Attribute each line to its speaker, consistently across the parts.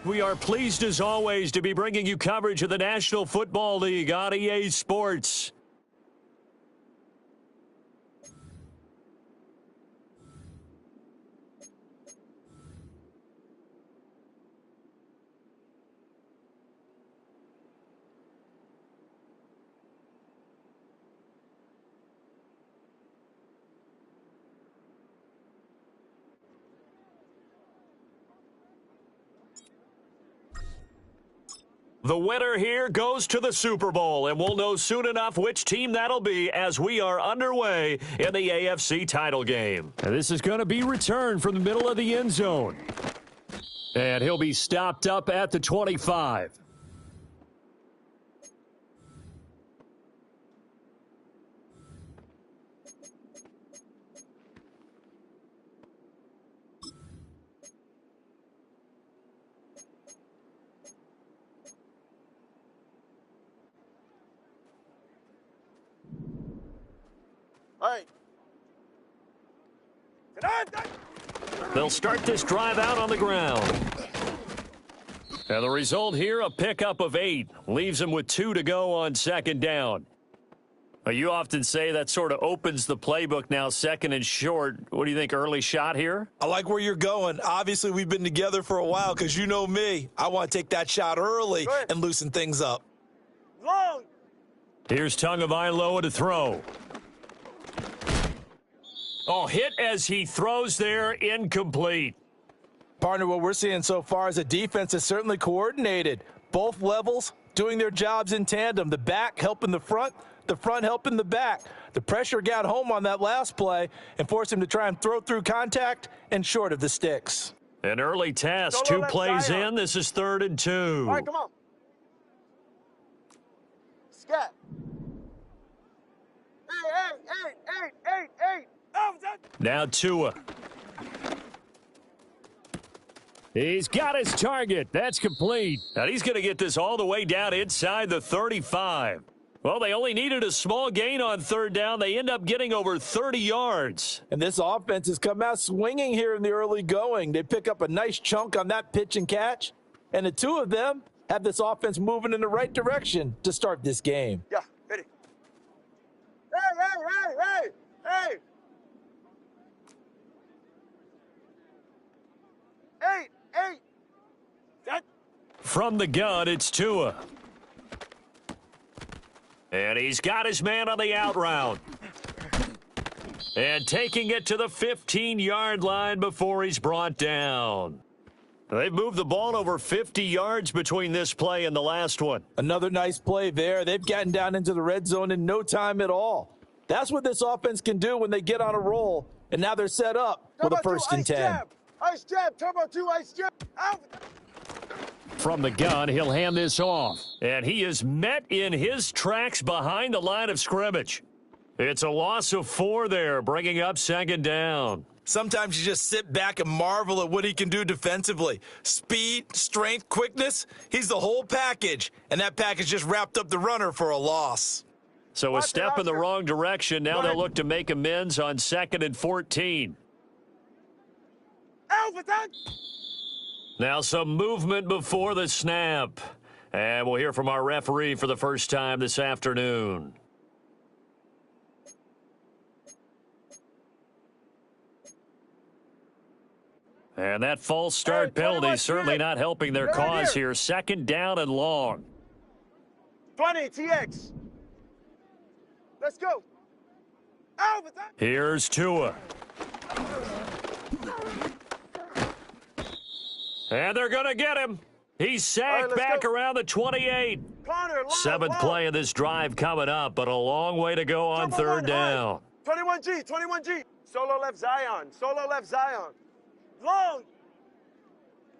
Speaker 1: We are pleased as always to be bringing you coverage of the National Football League on EA Sports. The winner here goes to the Super Bowl, and we'll know soon enough which team that'll be as we are underway in the AFC title game. And this is going to be returned from the middle of the end zone. And he'll be stopped up at the 25. They'll start this drive out on the ground. And the result here, a pickup of 8. Leaves them with 2 to go on second down. You often say that sort of opens the playbook now, second and short. What do you think, early shot here?
Speaker 2: I like where you're going. Obviously, we've been together for a while because you know me. I want to take that shot early and loosen things up.
Speaker 3: Long.
Speaker 1: Here's Tagovailoa to throw. Oh, hit as he throws there, incomplete.
Speaker 2: Partner, what we're seeing so far is a defense is certainly coordinated. Both levels doing their jobs in tandem. The back helping the front helping the back. The pressure got home on that last play and forced him to try and throw through contact and short of the sticks.
Speaker 1: An early test, 2 plays in. This is 3rd and 2.
Speaker 3: All right, come on. Scat. Hey.
Speaker 1: Now Tua. He's got his target. That's complete. And he's going to get this all the way down inside the 35. Well, they only needed a small gain on 3rd down. They end up getting over 30 yards.
Speaker 2: And this offense has come out swinging here in the early going. They pick up a nice chunk on that pitch and catch. And the two of them have this offense moving in the right direction to start this game.
Speaker 3: Yeah, ready. Hey. 8.
Speaker 1: From the gun, it's Tua. And he's got his man on the out route. And taking it to the 15-yard line before he's brought down. They've moved the ball over 50 yards between this play and the last one.
Speaker 2: Another nice play there. They've gotten down into the red zone in no time at all. That's what this offense can do when they get on a roll. And now they're set up with a 1st and 10.
Speaker 3: Ice jab, turbo 2, ice jab. Out.
Speaker 1: From the gun, he'll hand this off. And he is met in his tracks behind the line of scrimmage. It's a loss of 4 there, bringing up 2nd down.
Speaker 2: Sometimes you just sit back and marvel at what he can do defensively. Speed, strength, quickness, he's the whole package. And that package just wrapped up the runner for a loss.
Speaker 1: So a step in the wrong direction. Now they'll look to make amends on 2nd and 14. Now some movement before the snap. And we'll hear from our referee for the first time this afternoon. And that false start penalty certainly not helping their cause here. 2nd down and long.
Speaker 3: 20, TX. Let's go.
Speaker 1: Here's Tua. And they're going to get him. He's sacked back around the 28.
Speaker 3: Connor,
Speaker 1: 7th play of this drive coming up, but a long way to go on 3rd down.
Speaker 3: 21G. Solo left Zion. Long.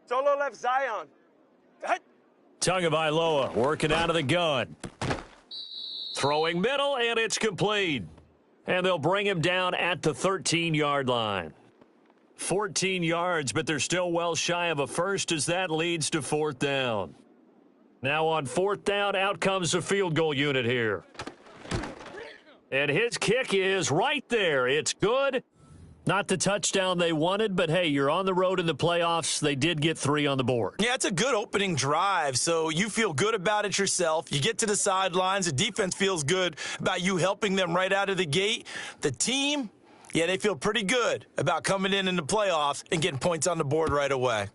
Speaker 3: Solo left Zion.
Speaker 1: Tagovailoa working out of the gun. Throwing middle, and it's complete. And they'll bring him down at the 13-yard line. 14 yards, but they're still well shy of a first as that leads to 4th down. Now on 4th down, out comes the field goal unit here. And his kick is right there. It's good. Not the touchdown they wanted, but hey, you're on the road in the playoffs. They did get 3 on the board.
Speaker 2: Yeah, it's a good opening drive, so you feel good about it yourself. You get to the sidelines. The defense feels good about you helping them right out of the gate. The team, yeah, they feel pretty good about coming in the playoffs and getting points on the board right away.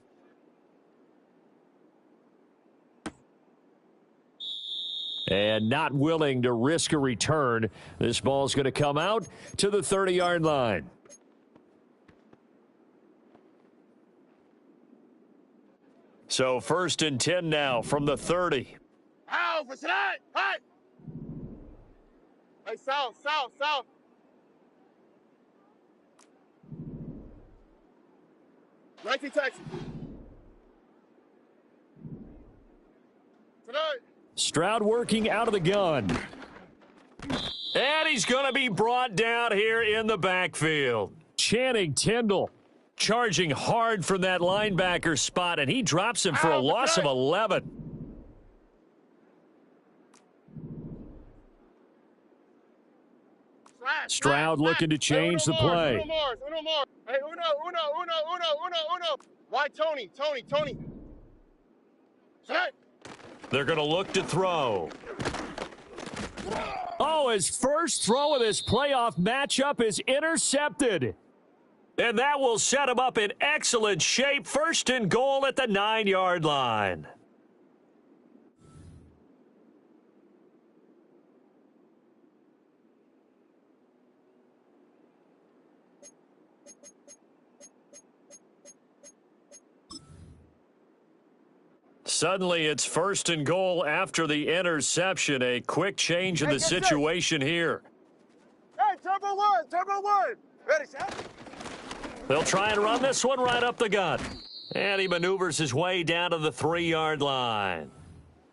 Speaker 1: And not willing to risk a return. This ball's going to come out to the 30-yard line. So 1st and 10 now from the 30.
Speaker 3: How for tonight? Hey! Hey, south. 19 Texas. Tonight.
Speaker 1: Stroud working out of the gun. And he's going to be brought down here in the backfield. Channing Tindall charging hard from that linebacker spot, and he drops him for a loss of 11. Stroud looking to change the play.
Speaker 3: Uno more. Hey, uno. Why Tony?
Speaker 1: They're going to look to throw. Oh, his first throw of this playoff matchup is intercepted. And that will set him up in excellent shape. 1st and goal at the 9-yard line. Suddenly, it's 1st and goal after the interception. A quick change in the situation here.
Speaker 3: Hey, turbo one. Ready, set?
Speaker 1: They'll try and run this one right up the gut. And he maneuvers his way down to the 3-yard line.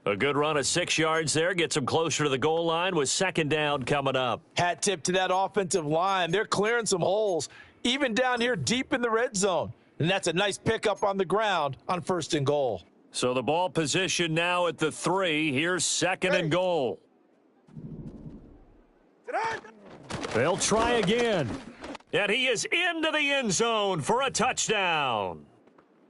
Speaker 1: A good run of 6 yards there. Gets him closer to the goal line with 2nd down coming up.
Speaker 2: Hat tip to that offensive line. They're clearing some holes, even down here deep in the red zone. And that's a nice pickup on the ground on 1st and goal.
Speaker 1: So the ball position now at the 3. Here's 2nd and goal. They'll try again. And he is into the end zone for a touchdown.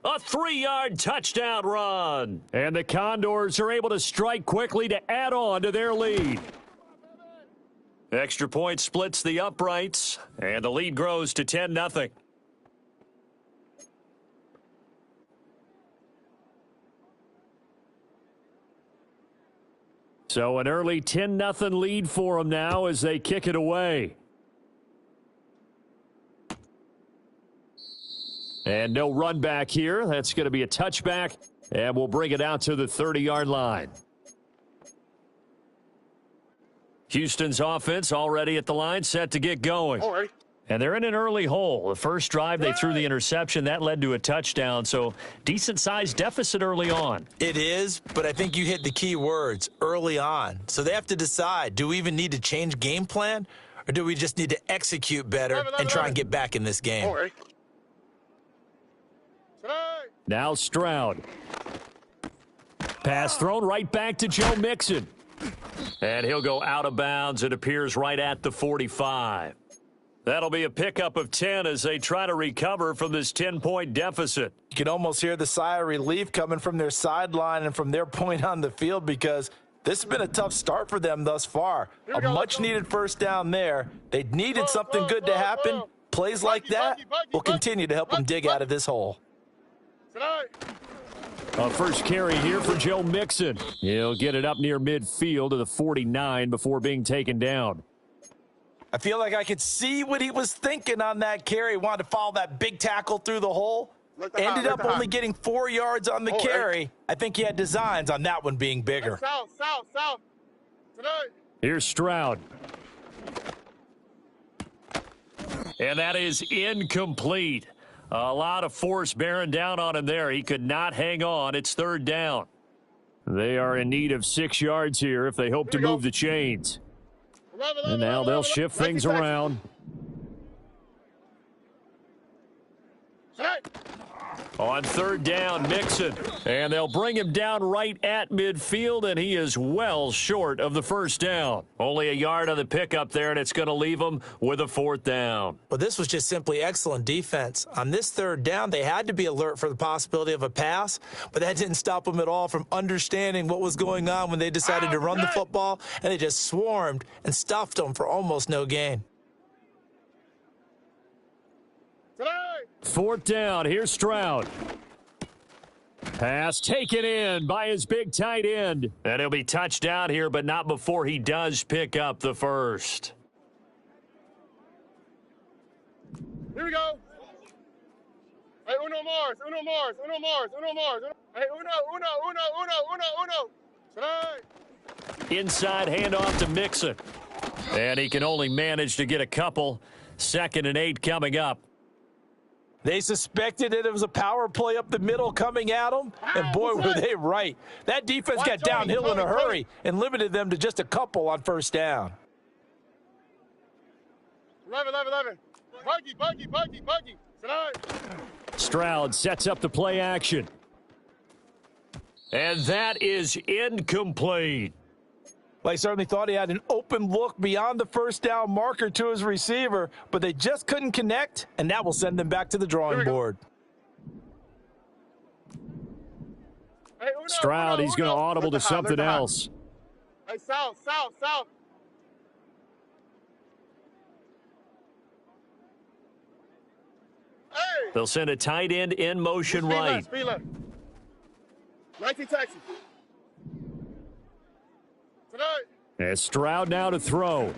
Speaker 1: A 3-yard touchdown run. And the Condors are able to strike quickly to add on to their lead. Extra point splits the uprights, and the lead grows to 10-0. So an early 10-0 lead for them now as they kick it away. And no run back here. That's going to be a touchback, and we'll bring it out to the 30-yard line. Houston's offense already at the line, set to get going.
Speaker 3: All right.
Speaker 1: And they're in an early hole. The first drive, they threw the interception. That led to a touchdown, so decent-sized deficit early on.
Speaker 2: It is, but I think you hit the key words, early on. So they have to decide, do we even need to change game plan, or do we just need to execute better and try and get back in this game?
Speaker 3: All right.
Speaker 1: Now Stroud. Pass thrown right back to Joe Mixon. And he'll go out of bounds. It appears right at the 45. That'll be a pickup of 10 as they try to recover from this 10-point deficit.
Speaker 2: You can almost hear the sigh of relief coming from their sideline and from their point on the field because this has been a tough start for them thus far. A much-needed first down there. They needed something good to happen. Plays like that will continue to help them dig out of this hole.
Speaker 1: A first carry here for Joe Mixon. He'll get it up near midfield to the 49 before being taken down.
Speaker 2: I feel like I could see what he was thinking on that carry. Wanted to follow that big tackle through the hole. Ended up only getting 4 yards on the carry. I think he had designs on that one being bigger.
Speaker 3: South.
Speaker 1: Here's Stroud. And that is incomplete. A lot of force bearing down on him there. He could not hang on. It's 3rd down. They are in need of 6 yards here if they hope to move the chains. And now they'll shift things around. On third down, Mixon. And they'll bring him down right at midfield, and he is well short of the first down. Only a yard on the pickup there, and it's going to leave him with a fourth down.
Speaker 2: Well, this was just simply excellent defense. On this third down, they had to be alert for the possibility of a pass, but that didn't stop them at all from understanding what was going on when they decided to run the football, and they just swarmed and stuffed them for almost no gain.
Speaker 1: Fourth down, here's Stroud. Pass taken in by his big tight end. And he'll be touchdown here, but not before he does pick up the first.
Speaker 3: Here we go. Hey, uno Mars, uno Mars, uno Mars, uno Mars. Hey, uno. Tonight.
Speaker 1: Inside handoff to Mixon. And he can only manage to get a couple. 2nd and 8 coming up.
Speaker 2: They suspected it was a power play up the middle coming at them, and boy, were they right. That defense got downhill in a hurry and limited them to just a couple on first down.
Speaker 3: 11. Buggy.
Speaker 1: Stroud sets up the play action. And that is incomplete.
Speaker 2: Well, he certainly thought he had an open look beyond the first down marker to his receiver, but they just couldn't connect, and that will send them back to the drawing board.
Speaker 3: Hey,
Speaker 1: Stroud, he's going to audible to something else.
Speaker 3: Hey, south. Hey!
Speaker 1: They'll send a tight end in motion right.
Speaker 3: Speed left. 19 taxi. Tonight.
Speaker 1: And Stroud now to throw.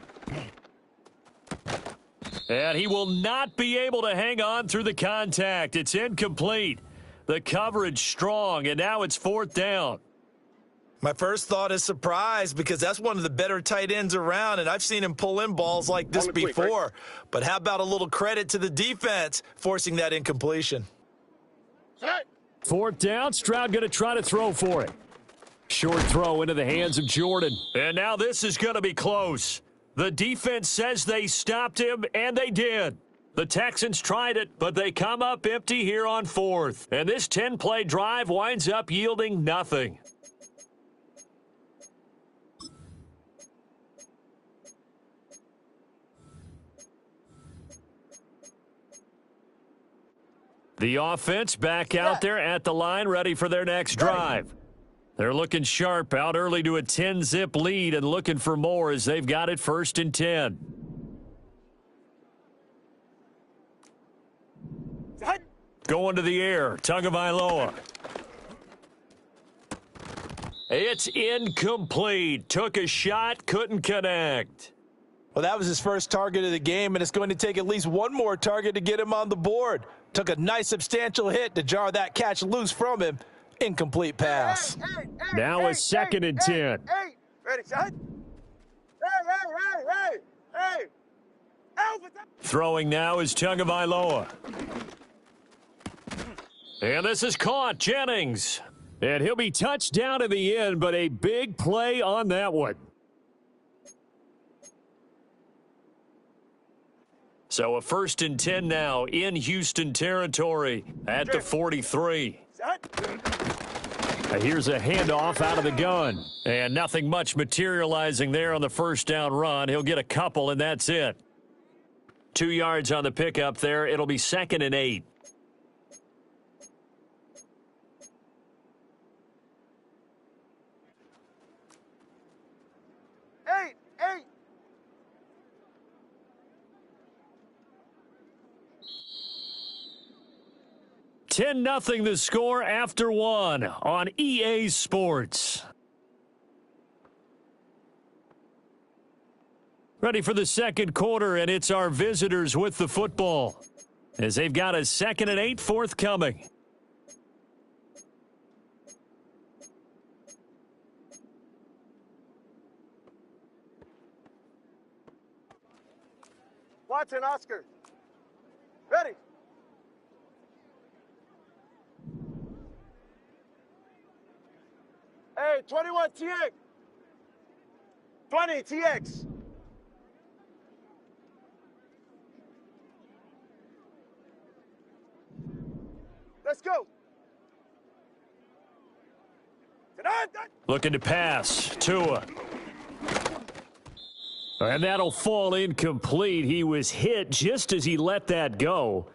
Speaker 1: And he will not be able to hang on through the contact. It's incomplete. The coverage strong, and now it's fourth down.
Speaker 2: My first thought is surprise, because that's one of the better tight ends around, and I've seen him pull in balls like this before. But how about a little credit to the defense forcing that incompletion?
Speaker 1: Fourth down, Stroud going to try to throw for it. Short throw into the hands of Jordan. And now this is going to be close. The defense says they stopped him, and they did. The Texans tried it, but they come up empty here on fourth. And this 10-play drive winds up yielding nothing. The offense back out there at the line, ready for their next drive. They're looking sharp, out early to a 10-zip lead and looking for more as they've got it 1st and 10. Going to the air, Tagovailoa. It's incomplete. Took a shot, couldn't connect.
Speaker 2: Well, that was his first target of the game, and it's going to take at least one more target to get him on the board. Took a nice substantial hit to jar that catch loose from him. Incomplete pass.
Speaker 1: Now it's 2nd and 10.
Speaker 3: Ready, shot. Hey.
Speaker 1: Throwing now is Tagovailoa. And this is caught, Jennings. And he'll be touched down in the end, but a big play on that one. So a 1st and 10 now in Houston territory at the 43. Here's a handoff out of the gun. And nothing much materializing there on the first down run. He'll get a couple, and that's it. 2 yards on the pickup there. It'll be 2nd and 8.
Speaker 3: Eight.
Speaker 1: 10-0 the score after 1 on EA Sports. Ready for the second quarter, and it's our visitors with the football as they've got a 2nd and 8 forthcoming.
Speaker 3: Watson, Oscar. Ready. Hey, 21 TX. 20 TX. Let's go.
Speaker 1: Looking to pass. Tua. And that'll fall incomplete. He was hit just as he let that go.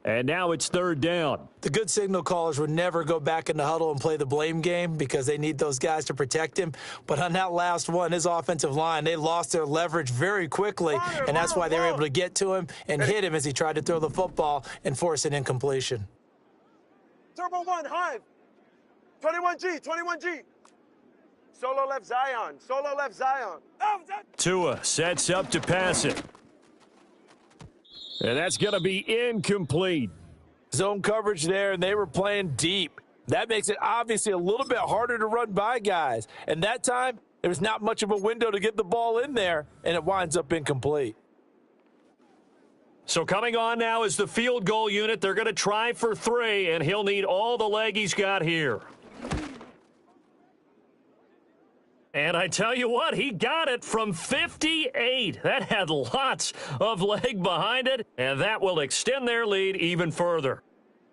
Speaker 1: And now it's third down.
Speaker 2: The good signal callers would never go back in the huddle and play the blame game because they need those guys to protect him. But on that last one, his offensive line, they lost their leverage very quickly, and that's why they were able to get to him and hit him as he tried to throw the football and force an incompletion.
Speaker 4: Turbo 1, Hive. 21G, 21G. Solo left Zion, solo left Zion.
Speaker 1: Tua sets up to pass it. And that's going to be incomplete.
Speaker 2: Zone coverage there, and they were playing deep. That makes it obviously a little bit harder to run by guys. And that time, there was not much of a window to get the ball in there, and it winds up incomplete.
Speaker 1: So coming on now is the field goal unit. They're going to try for 3, and he'll need all the leg he's got here. And I tell you what, he got it from 58. That had lots of leg behind it, and that will extend their lead even further.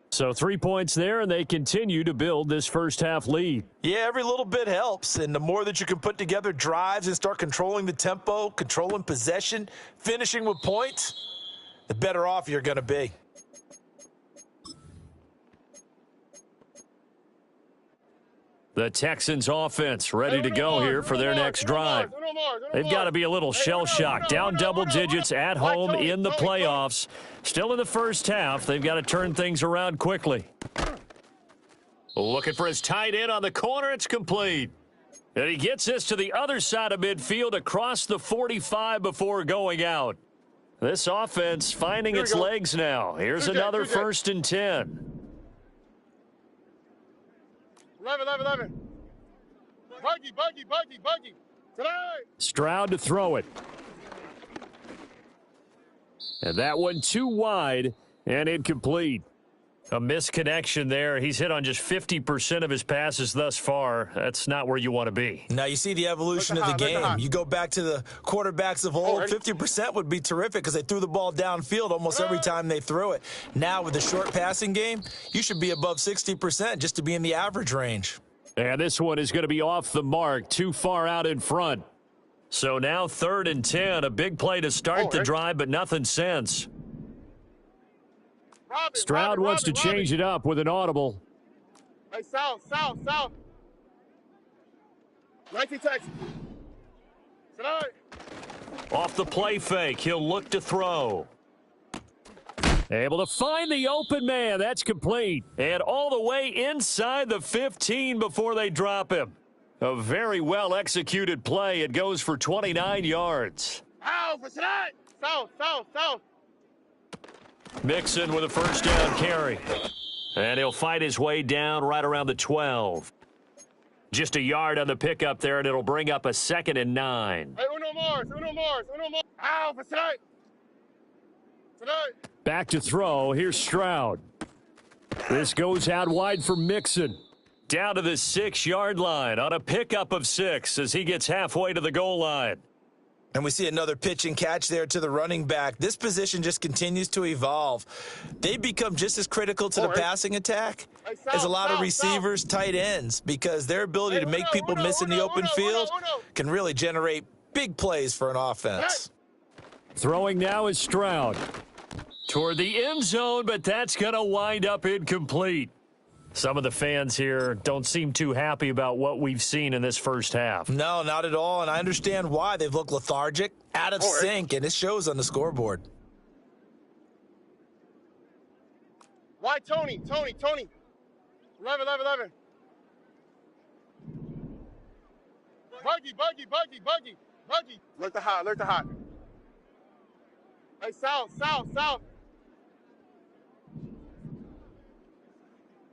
Speaker 1: So 3 points there, and they continue to build this first half lead.
Speaker 2: Yeah, every little bit helps, and the more that you can put together drives and start controlling the tempo, controlling possession, finishing with points, the better off you're going to be.
Speaker 1: The Texans offense ready to go here for their next drive. They've got to be a little shell-shocked. Down double digits at home in the playoffs. Still in the first half. They've got to turn things around quickly. Looking for his tight end on the corner. It's complete. And he gets this to the other side of midfield across the 45 before going out. This offense finding its legs now. Here's another 1st and 10.
Speaker 3: 11. Buggy. Tonight.
Speaker 1: Stroud to throw it. And that one too wide and incomplete. A misconnection there. He's hit on just 50% of his passes thus far. That's not where you want to be.
Speaker 2: Now, you see the evolution of the game. You go back to the quarterbacks of old, 50% would be terrific because they threw the ball downfield almost every time they threw it. Now, with the short passing game, you should be above 60% just to be in the average range.
Speaker 1: And this one is going to be off the mark, too far out in front. So now 3rd and 10, a big play to start the drive, but nothing since. Stroud wants to change it up with an audible.
Speaker 3: Hey, south. 19 Texas. Tonight.
Speaker 1: Off the play fake, he'll look to throw. Able to find the open man. That's complete. And all the way inside the 15 before they drop him. A very well-executed play. It goes for 29 yards.
Speaker 3: Ow, for tonight. South.
Speaker 1: Mixon with a 1st down carry. And he'll fight his way down right around the 12. Just a yard on the pickup there, and it'll bring up a 2nd and 9.
Speaker 3: Hey, Uno Mars. Ow, for tonight.
Speaker 1: Back to throw. Here's Stroud. This goes out wide for Mixon. Down to the 6-yard line on a pickup of 6 as he gets halfway to the goal line.
Speaker 2: And we see another pitch and catch there to the running back. This position just continues to evolve. They become just as critical to the passing attack as a lot of receivers, tight ends, because their ability to make people miss in the open field can really generate big plays for an offense.
Speaker 1: Throwing now is Stroud. Toward the end zone, but that's going to wind up incomplete. Some of the fans here don't seem too happy about what we've seen in this first half.
Speaker 2: No, not at all, and I understand why. They've looked lethargic, out of sync, and it shows on the scoreboard.
Speaker 3: Why Tony? 11. Buggy. Look the hot. Hey, south.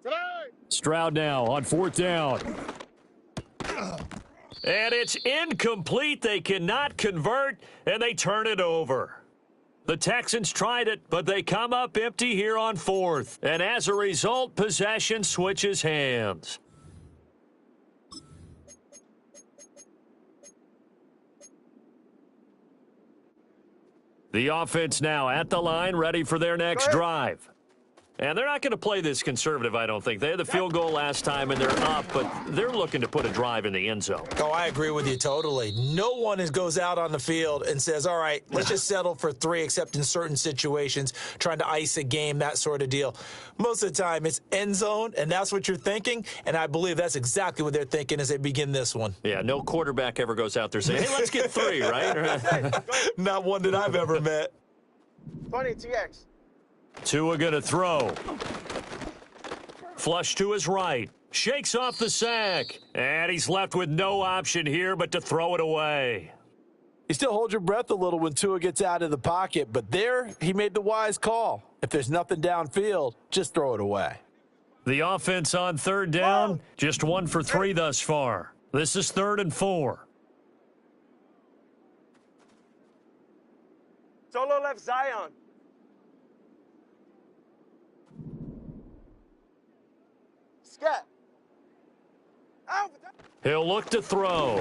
Speaker 3: Tonight.
Speaker 1: Stroud now on 4th down. And it's incomplete. They cannot convert, and they turn it over. The Texans tried it, but they come up empty here on 4th. And as a result, possession switches hands. The offense now at the line, ready for their next drive. And they're not going to play this conservative, I don't think. They had the field goal last time, and they're up, but they're looking to put a drive in the end zone.
Speaker 2: Oh, I agree with you totally. No one goes out on the field and says, all right, let's just settle for 3, except in certain situations, trying to ice a game, that sort of deal. Most of the time, it's end zone, and that's what you're thinking, and I believe that's exactly what they're thinking as they begin this one.
Speaker 1: Yeah, no quarterback ever goes out there saying, hey, let's get 3, right?
Speaker 2: Not one that I've ever met.
Speaker 4: 20 TX.
Speaker 1: Tua going to throw. Flush to his right. Shakes off the sack. And he's left with no option here but to throw it away.
Speaker 2: You still hold your breath a little when Tua gets out of the pocket, but there he made the wise call. If there's nothing downfield, just throw it away.
Speaker 1: The offense on third down, just 1 for 3 thus far. This is 3rd and 4.
Speaker 4: Solo left Zion. Scat.
Speaker 1: He'll look to throw.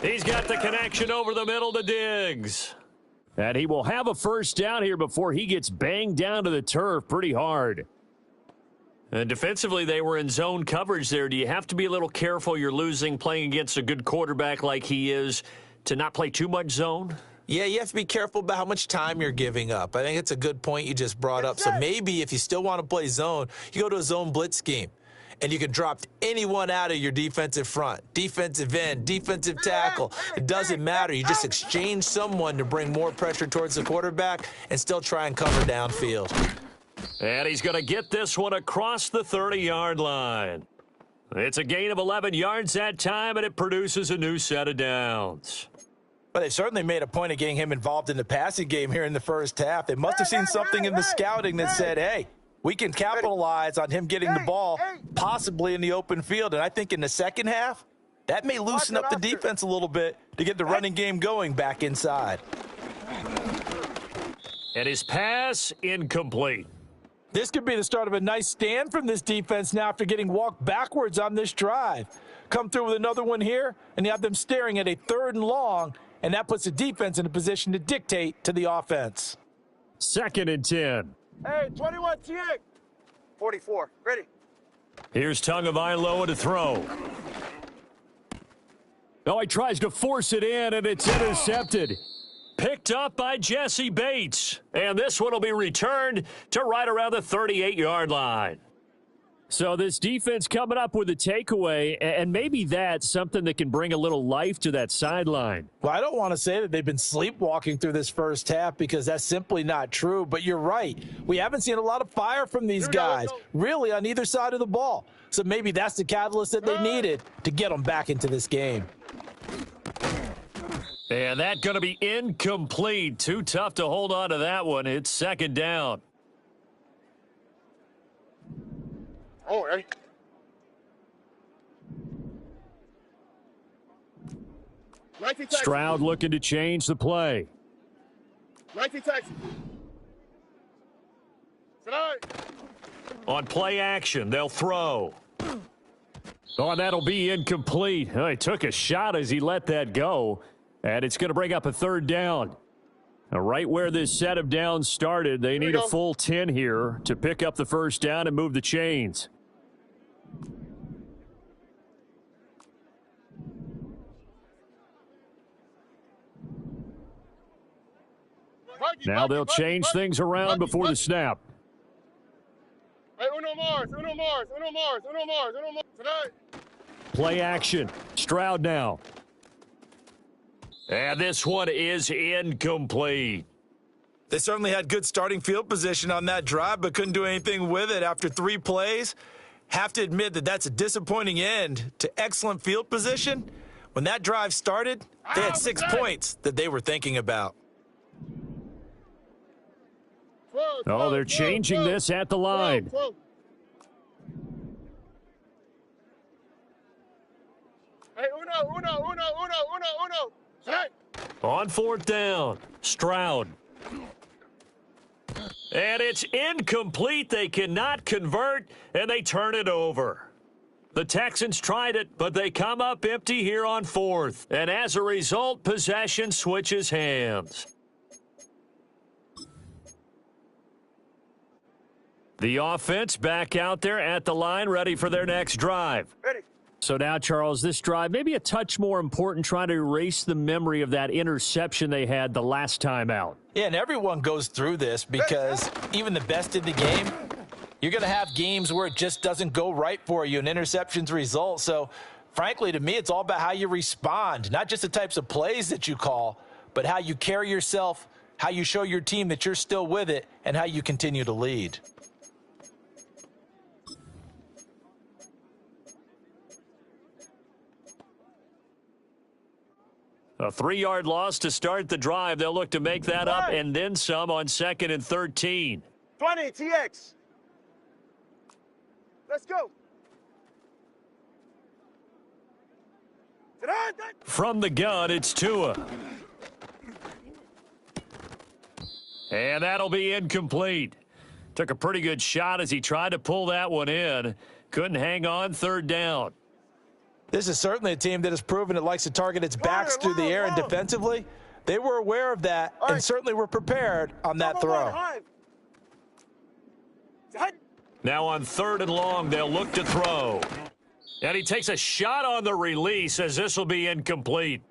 Speaker 1: He's got the connection over the middle to Diggs. And he will have a first down here before he gets banged down to the turf pretty hard. And defensively, they were in zone coverage there. Do you have to be a little careful you're losing playing against a good quarterback like he is to not play too much zone?
Speaker 2: Yeah, you have to be careful about how much time you're giving up. I think it's a good point you just brought up. So maybe if you still want to play zone, you go to a zone blitz scheme. And you can drop anyone out of your defensive front, defensive end, defensive tackle. It doesn't matter. You just exchange someone to bring more pressure towards the quarterback and still try and cover downfield.
Speaker 1: And he's going to get this one across the 30-yard line. It's a gain of 11 yards that time, and it produces a new set of downs.
Speaker 2: But they certainly made a point of getting him involved in the passing game here in the first half. They must have seen something in the scouting that said, hey, we can capitalize on him getting the ball possibly in the open field. And I think in the second half, that may loosen up the defense a little bit to get the running game going back inside.
Speaker 1: And his pass incomplete.
Speaker 2: This could be the start of a nice stand from this defense now after getting walked backwards on this drive. Come through with another one here, and you have them staring at a 3rd and long, and that puts the defense in a position to dictate to the offense.
Speaker 1: 2nd and 10.
Speaker 4: Hey, 21 TX. 44. Ready.
Speaker 1: Here's Tagovailoa to throw. Oh, he tries to force it in, and it's intercepted. Picked up by Jesse Bates. And this one will be returned to right around the 38-yard line. So this defense coming up with a takeaway, and maybe that's something that can bring a little life to that sideline.
Speaker 2: Well, I don't want to say that they've been sleepwalking through this first half because that's simply not true, but you're right. We haven't seen a lot of fire from these guys, really, on either side of the ball. So maybe that's the catalyst that they needed to get them back into this game.
Speaker 1: And that's going to be incomplete. Too tough to hold on to that one. It's 2nd down.
Speaker 3: Oh, right.
Speaker 1: Stroud looking to change the play.
Speaker 3: 90 Texas.
Speaker 1: On play action, they'll throw. Oh, and that'll be incomplete. Oh, he took a shot as he let that go. And it's going to bring up a 3rd down. Now, right where this set of downs started, they need a full 10 here to pick up the first down and move the chains. Now they'll change things around before the snap.
Speaker 3: Hey, Uno Mars, Uno Mars, Uno Mars, Uno Mars, Uno Mars. Tonight.
Speaker 1: Play action. Stroud now. And this one is incomplete.
Speaker 2: They certainly had good starting field position on that drive, but couldn't do anything with it after 3 plays. Have to admit that that's a disappointing end to excellent field position. When that drive started, they had 6 points that they were thinking about.
Speaker 1: Oh, they're changing this at the line.
Speaker 3: Hey, Uno. Tonight.
Speaker 1: On 4th down, Stroud. And it's incomplete. They cannot convert, and they turn it over. The Texans tried it, but they come up empty here on 4th. And as a result, possession switches hands. The offense back out there at the line, ready for their next drive.
Speaker 4: Ready.
Speaker 1: So now, Charles, this drive maybe a touch more important, trying to erase the memory of that interception they had the last time out.
Speaker 2: Yeah, and everyone goes through this because even the best in the game, you're going to have games where it just doesn't go right for you and interceptions result. So, frankly, to me, it's all about how you respond, not just the types of plays that you call, but how you carry yourself, how you show your team that you're still with it, and how you continue to lead.
Speaker 1: A 3-yard loss to start the drive. They'll look to make that up and then some on 2nd and 13.
Speaker 4: 20, TX. Let's go.
Speaker 1: From the gun, it's Tua. And that'll be incomplete. Took a pretty good shot as he tried to pull that one in. Couldn't hang on, 3rd down.
Speaker 2: This is certainly a team that has proven it likes to target its backs through the air and defensively. They were aware of that and certainly were prepared on that throw.
Speaker 1: Now on 3rd and long, they'll look to throw. And he takes a shot on the release as this will be incomplete.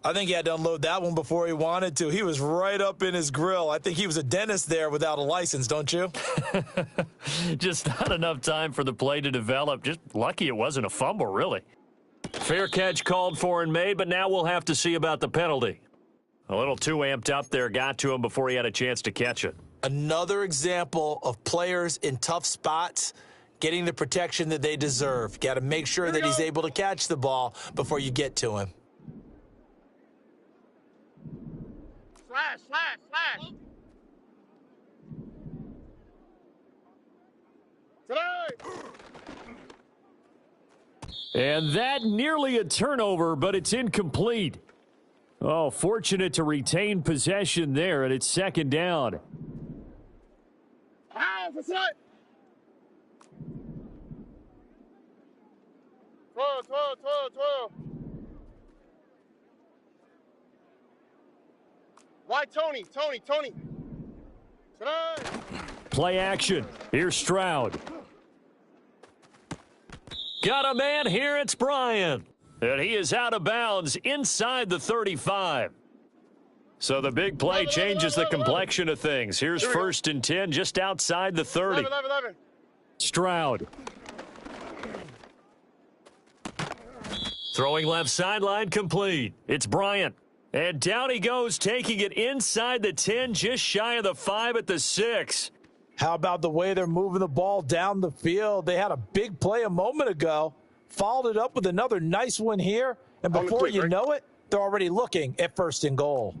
Speaker 2: I think he had to unload that one before he wanted to. He was right up in his grill. I think he was a dentist there without a license, don't you?
Speaker 1: Just not enough time for the play to develop. Just lucky it wasn't a fumble, really. Fair catch called for and made, but now we'll have to see about the penalty. A little too amped up there, got to him before he had a chance to catch it.
Speaker 2: Another example of players in tough spots getting the protection that they deserve. Got to make sure that he's able to catch the ball before you get to him.
Speaker 3: Slash. Today.
Speaker 1: And that nearly a turnover, but it's incomplete. Oh, fortunate to retain possession there, and it's 2nd down.
Speaker 3: That's it. Twirl. Why Tony? Today.
Speaker 1: Play action. Here's Stroud. Got a man here, it's Bryant. And he is out of bounds inside the 35. So the big play changes the complexion of things. Here's 1st and 10 just outside the 30.
Speaker 3: 11.
Speaker 1: Stroud. Throwing left sideline complete. It's Bryant. And down he goes, taking it inside the 10, just shy of the 5 at the 6.
Speaker 2: How about the way they're moving the ball down the field? They had a big play a moment ago, followed it up with another nice one here, and before you know it, they're already looking at 1st and goal.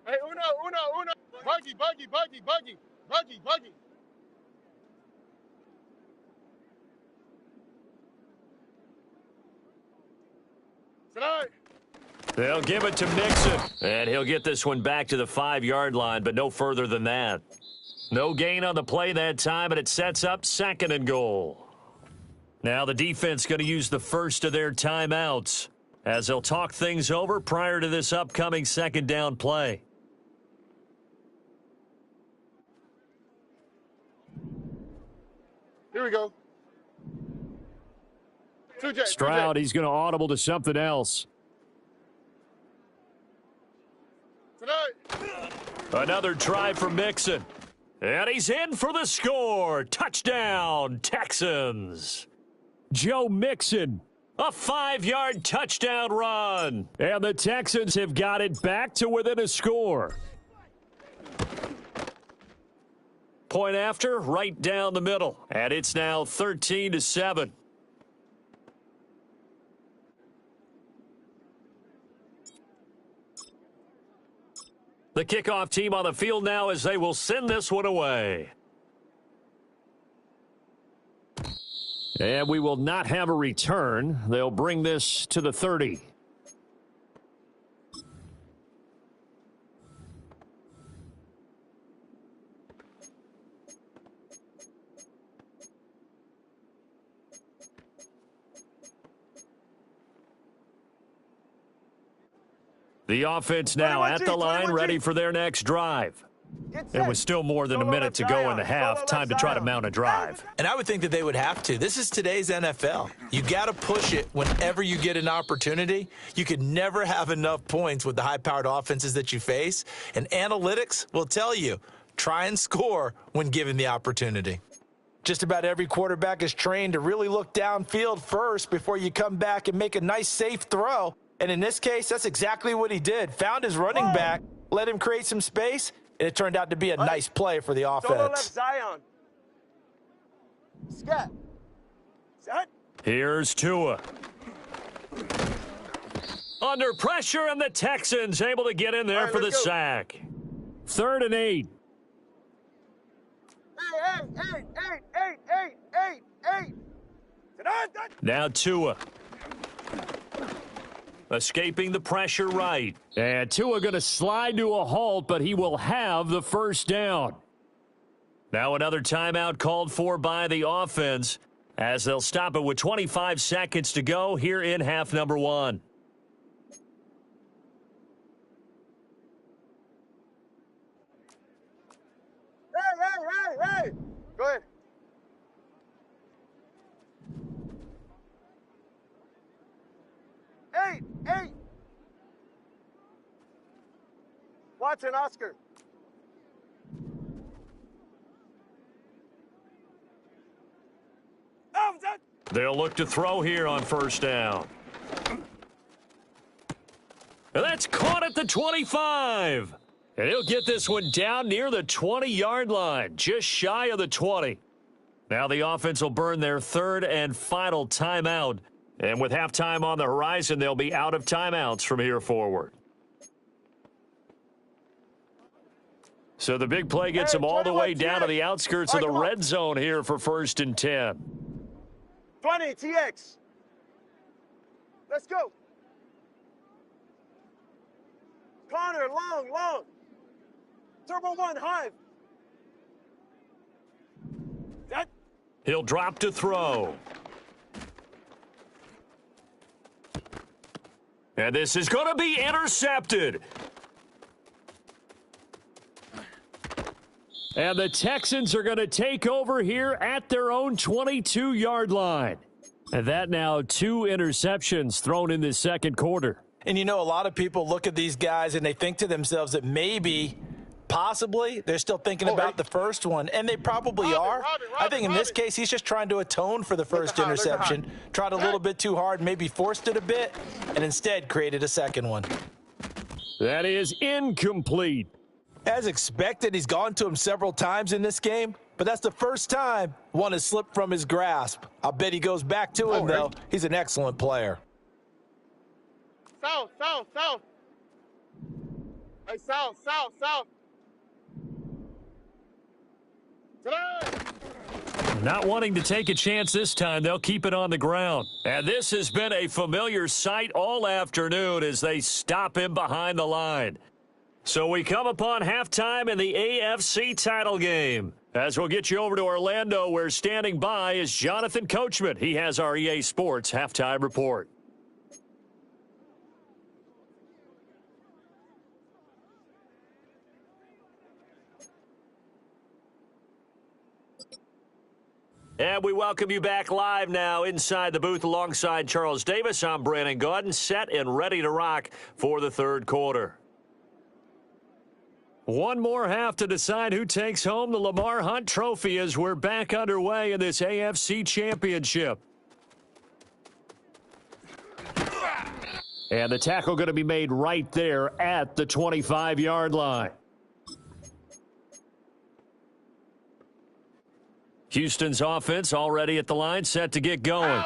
Speaker 3: Hey, Uno. Buggy. Tonight.
Speaker 1: They'll give it to Mixon. And he'll get this one back to the 5-yard line, but no further than that. No gain on the play that time, and it sets up 2nd and goal. Now the defense going to use the first of their timeouts as they'll talk things over prior to this upcoming 2nd down play.
Speaker 3: Here we go.
Speaker 1: Stroud, he's going to audible to something else.
Speaker 3: Tonight.
Speaker 1: Another try for Mixon. And he's in for the score. Touchdown, Texans. Joe Mixon. A 5-yard touchdown run. And the Texans have got it back to within a score. Point after, right down the middle. And it's now 13-7. The kickoff team on the field now as they will send this one away. And we will not have a return. They'll bring this to the 30. The offense now at the line, ready for their next drive.
Speaker 4: Get
Speaker 1: It
Speaker 4: set.
Speaker 1: was still more than a
Speaker 4: Solo
Speaker 1: minute
Speaker 4: left
Speaker 1: to go in the
Speaker 4: Zion.
Speaker 1: half.
Speaker 4: Solo
Speaker 1: Time
Speaker 4: left
Speaker 1: to try to
Speaker 4: Zion.
Speaker 1: mount a drive.
Speaker 2: And I would think that they would have to. This is today's NFL. You got to push it whenever you get an opportunity. You could never have enough points with the high-powered offenses that you face. And analytics will tell you, try and score when given the opportunity. Just about every quarterback is trained to really look downfield first before you come back and make a nice, safe throw. And in this case, that's exactly what he did. Found his running back, let him create some space, and it turned out to be a nice play for the
Speaker 4: Solo left
Speaker 2: offense.
Speaker 4: Zion. Scat. Set.
Speaker 1: Here's Tua. Under pressure, and the Texans able to get in there
Speaker 4: All right,
Speaker 1: for the
Speaker 4: let's go.
Speaker 1: sack. 3rd and 8.
Speaker 4: Hey.
Speaker 1: Now Tua. Escaping the pressure right. And Tua going to slide to a halt, but he will have the first down. Now another timeout called for by the offense as they'll stop it with 25 seconds to go here in half number 1.
Speaker 4: Hey. Go ahead. Hey. Watson, Oscar. Oh, that.
Speaker 1: They'll look to throw here on first down. And that's caught at the 25. And he'll get this one down near the 20-yard line, just shy of the 20. Now the offense will burn their 3rd and final timeout. And with halftime on the horizon, they'll be out of timeouts from here forward. So the big play gets them all the way down to the outskirts of the red zone here for 1st and 10.
Speaker 4: 20, TX. Let's go. Connor, long. Turbo 1, Hive. That.
Speaker 1: He'll drop to throw. And this is going to be intercepted. And the Texans are going to take over here at their own 22-yard line. And that now 2 interceptions thrown in this second quarter.
Speaker 2: And you know, a lot of people look at these guys and they think to themselves that maybe, possibly, they're still thinking about the first one, and they probably are. I think in this case, he's just trying to atone for the first interception, tried a little bit too hard, maybe forced it a bit, and instead created a second one.
Speaker 1: That is incomplete.
Speaker 2: As expected, he's gone to him several times in this game, but that's the first time one has slipped from his grasp. I'll bet he goes back to him, though. He's an excellent player.
Speaker 3: South. Hey, south. Today.
Speaker 1: Not wanting to take a chance this time, they'll keep it on the ground. And this has been a familiar sight all afternoon as they stop him behind the line. So we come upon halftime in the AFC title game. As we'll get you over to Orlando, where standing by is Jonathan Coachman. He has our EA Sports halftime report. And we welcome you back live now inside the booth alongside Charles Davis. I'm Brandon Gaudin, set and ready to rock for the third quarter. One more half to decide who takes home the Lamar Hunt Trophy as we're back underway in this AFC Championship. And the tackle going to be made right there at the 25-yard line. Houston's offense already at the line, set to get going.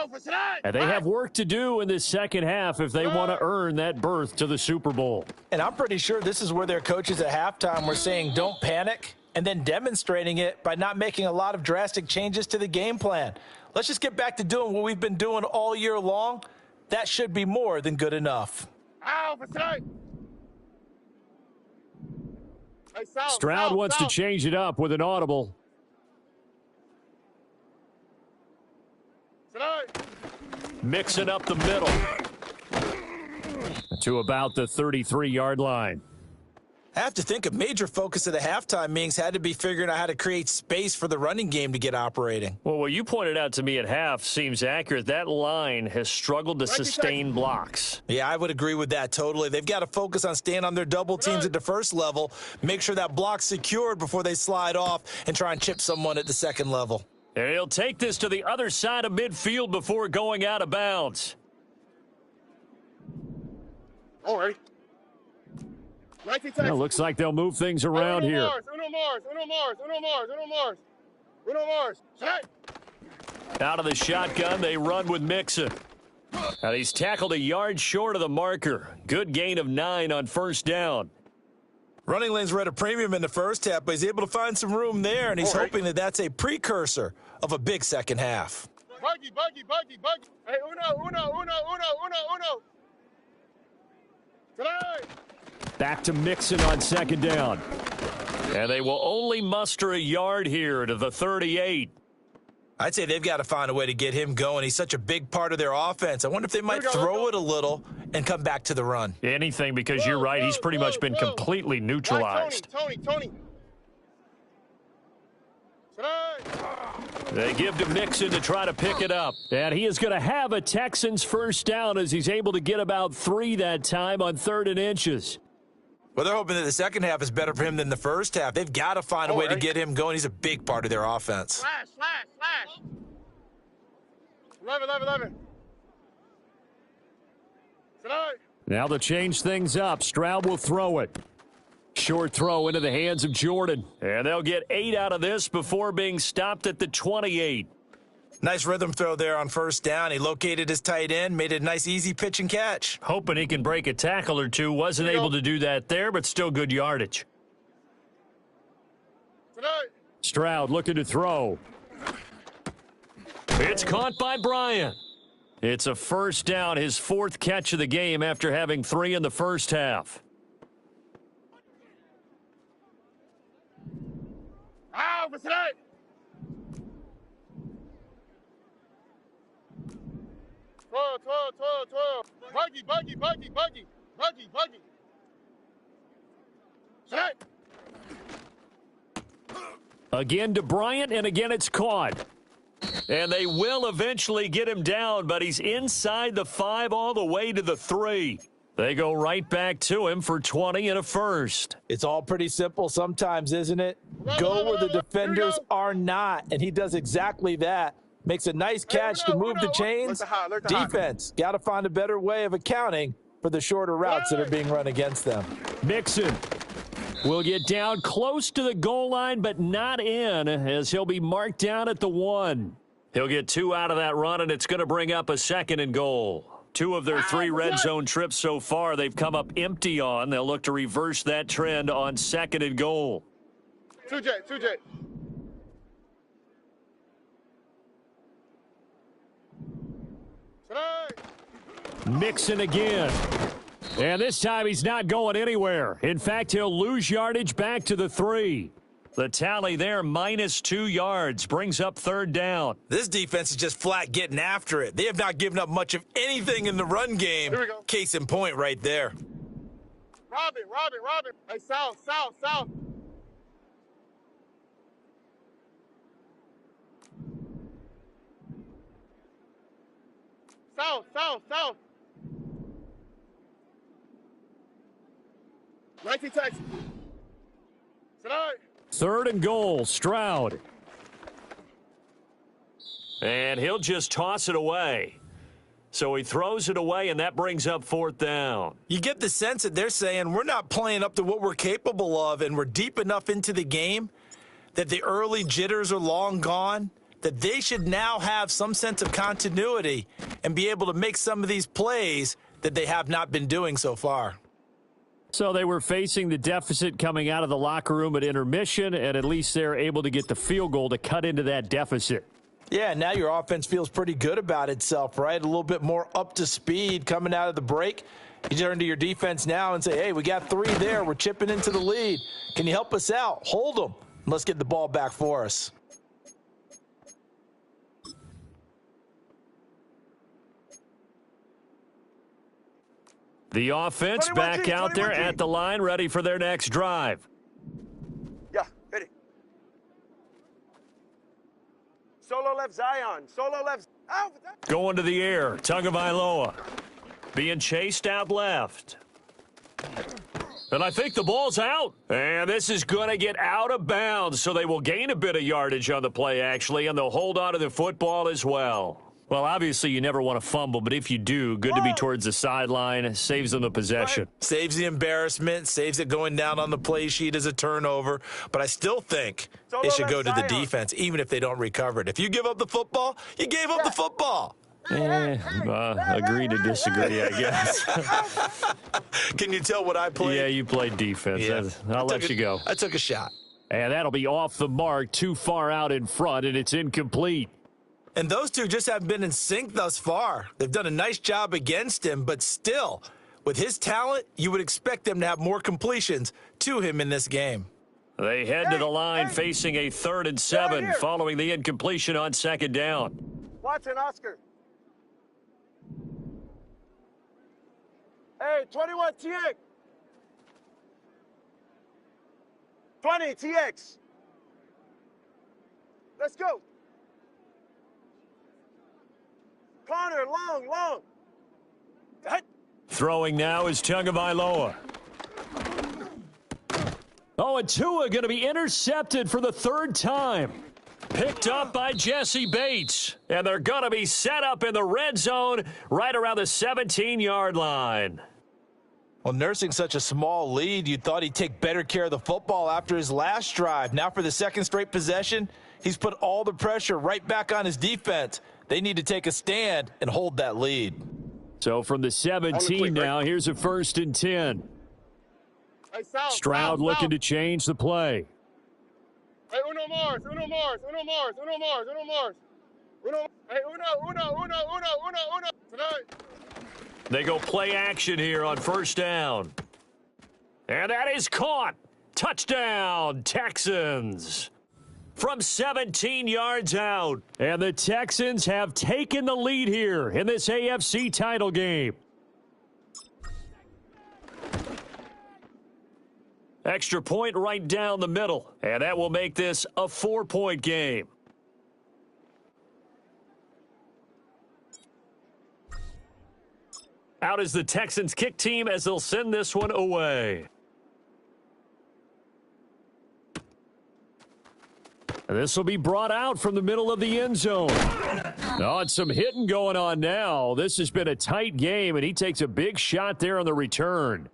Speaker 1: And they have work to do in this second half if they want to earn that berth to the Super Bowl.
Speaker 2: And I'm pretty sure this is where their coaches at halftime were saying don't panic, and then demonstrating it by not making a lot of drastic changes to the game plan. Let's just get back to doing what we've been doing all year long. That should be more than good enough.
Speaker 1: Stroud wants to change it up with an audible. Mixing up the middle to about the 33-yard line.
Speaker 2: I have to think a major focus of the halftime meetings had to be figuring out how to create space for the running game to get operating.
Speaker 1: Well, what you pointed out to me at half seems accurate. That line has struggled to sustain blocks.
Speaker 2: Yeah, I would agree with that totally. They've got to focus on staying on their double teams at the first level, make sure that block's secured before they slide off and try and chip someone at the second level.
Speaker 1: And he'll take this to the other side of midfield before going out of bounds.
Speaker 3: All right.
Speaker 1: Well, looks like they'll move things around here.
Speaker 3: Uno Mars. Set.
Speaker 1: Out of the shotgun, they run with Mixon. Now he's tackled a yard short of the marker. Good gain of 9 on first down.
Speaker 2: Running lanes were at a premium in the first half, but he's able to find some room there, and he's hoping that that's a precursor of a big second half.
Speaker 3: Buggy. Hey, uno. Tonight.
Speaker 1: Back to Mixon on second down. And they will only muster a yard here to the 38.
Speaker 2: I'd say they've got to find a way to get him going. He's such a big part of their offense. I wonder if they might throw it a little and come back to the run.
Speaker 1: Anything, because you're right. He's pretty much been completely neutralized.
Speaker 3: Tony.
Speaker 1: They give to Mixon to try to pick it up. And he is going to have a Texans first down as he's able to get about 3 that time on 3rd and inches.
Speaker 2: Well, they're hoping that the second half is better for him than the first half. They've got to find a way to get him going. He's a big part of their offense.
Speaker 3: Slash. 11. Tonight.
Speaker 1: Now to change things up, Stroud will throw it. Short throw into the hands of Jordan. And they'll get 8 out of this before being stopped at the 28.
Speaker 2: Nice rhythm throw there on first down. He located his tight end, made it a nice easy pitch and catch.
Speaker 1: Hoping he can break a tackle or two. Wasn't able to do that there, but still good yardage.
Speaker 3: Tonight.
Speaker 1: Stroud looking to throw. It's caught by Bryant. It's a first down, his 4th catch of the game after having 3 in the first half.
Speaker 3: For tonight. Twelve. Buggy. Tonight.
Speaker 1: Again to Bryant, and again it's caught. And they will eventually get him down, but he's inside the 5 all the way to the 3. They go right back to him for 20 and a first.
Speaker 2: It's all pretty simple sometimes, isn't it? Go where the defenders are not, and he does exactly that. Makes a nice catch to move the chains. Defense, got to find a better way of accounting for the shorter routes that are being run against them.
Speaker 1: Mixon will get down close to the goal line, but not in, as he'll be marked down at the 1. He'll get 2 out of that run, and it's going to bring up a 2nd and goal. 2 of their 3 red zone trips so far, they've come up empty on. They'll look to reverse that trend on 2nd and goal.
Speaker 3: 2J.
Speaker 1: Mixon again. And this time he's not going anywhere. In fact, he'll lose yardage back to the 3. The tally there, -2 yards, brings up 3rd down.
Speaker 2: This defense is just flat getting after it. They have not given up much of anything in the run game.
Speaker 3: Here we go.
Speaker 2: Case in point right there.
Speaker 3: Robin. Hey, south. South. 19 Texas. Tonight.
Speaker 1: 3rd and goal, Stroud. And he'll just toss it away. So he throws it away, and that brings up 4th down.
Speaker 2: You get the sense that they're saying we're not playing up to what we're capable of, and we're deep enough into the game that the early jitters are long gone, that they should now have some sense of continuity and be able to make some of these plays that they have not been doing so far.
Speaker 1: So they were facing the deficit coming out of the locker room at intermission, and at least they're able to get the field goal to cut into that deficit.
Speaker 2: Yeah, now your offense feels pretty good about itself, right? A little bit more up to speed coming out of the break. You turn to your defense now and say, hey, we got 3 there. We're chipping into the lead. Can you help us out? Hold them. Let's get the ball back for us.
Speaker 1: The offense
Speaker 4: 21
Speaker 1: back
Speaker 4: G,
Speaker 1: out there
Speaker 4: 21 G.
Speaker 1: at the line, ready for their next drive.
Speaker 4: Yeah, ready. Solo left Zion. Solo left. Out.
Speaker 1: Going to the air, Tagovailoa. Being chased out left. And I think the ball's out. And this is going to get out of bounds, so they will gain a bit of yardage on the play, actually, and they'll hold on to the football as well. Well, obviously, you never want to fumble, but if you do, good to be towards the sideline. Saves them the possession.
Speaker 2: Saves the embarrassment, saves it going down on the play sheet as a turnover. But I still think it should go to the defense, even if they don't recover it. If you give up the football, you gave up the football.
Speaker 1: Agree to disagree, I guess.
Speaker 2: Can you tell what I played?
Speaker 1: Yeah, you played defense.
Speaker 2: Yeah.
Speaker 1: I'll let you go.
Speaker 2: I took a shot.
Speaker 1: And that'll be off the mark, too far out in front, and it's incomplete.
Speaker 2: And those two just haven't been in sync thus far. They've done a nice job against him, but still, with his talent, you would expect them to have more completions to him in this game.
Speaker 1: They head to the line facing a 3rd and 7 following the incompletion on 2nd down.
Speaker 4: Watson, Oscar. Hey, 21 TX. 20 TX. Let's go. Connor, long.
Speaker 1: Throwing now is Tagovailoa. Oh, and Tua going to be intercepted for the 3rd time. Picked up by Jesse Bates. And they're going to be set up in the red zone right around the 17-yard line.
Speaker 2: Well, nursing such a small lead, you thought he'd take better care of the football after his last drive. Now for the 2nd straight possession, he's put all the pressure right back on his defense. They need to take a stand and hold that lead.
Speaker 1: So from the 17 now, here's a 1st and 10.
Speaker 3: Hey, South,
Speaker 1: Stroud looking to change the play.
Speaker 3: Hey, Uno Mars. Hey, Uno. Tonight.
Speaker 1: They go play action here on 1st down. And that is caught. Touchdown, Texans. From 17 yards out. And the Texans have taken the lead here in this AFC title game. Extra point right down the middle. And that will make this a 4-point game. Out is the Texans kick team as they'll send this one away. And this will be brought out from the middle of the end zone. Oh, it's some hitting going on now. This has been a tight game, and he takes a big shot there on the return.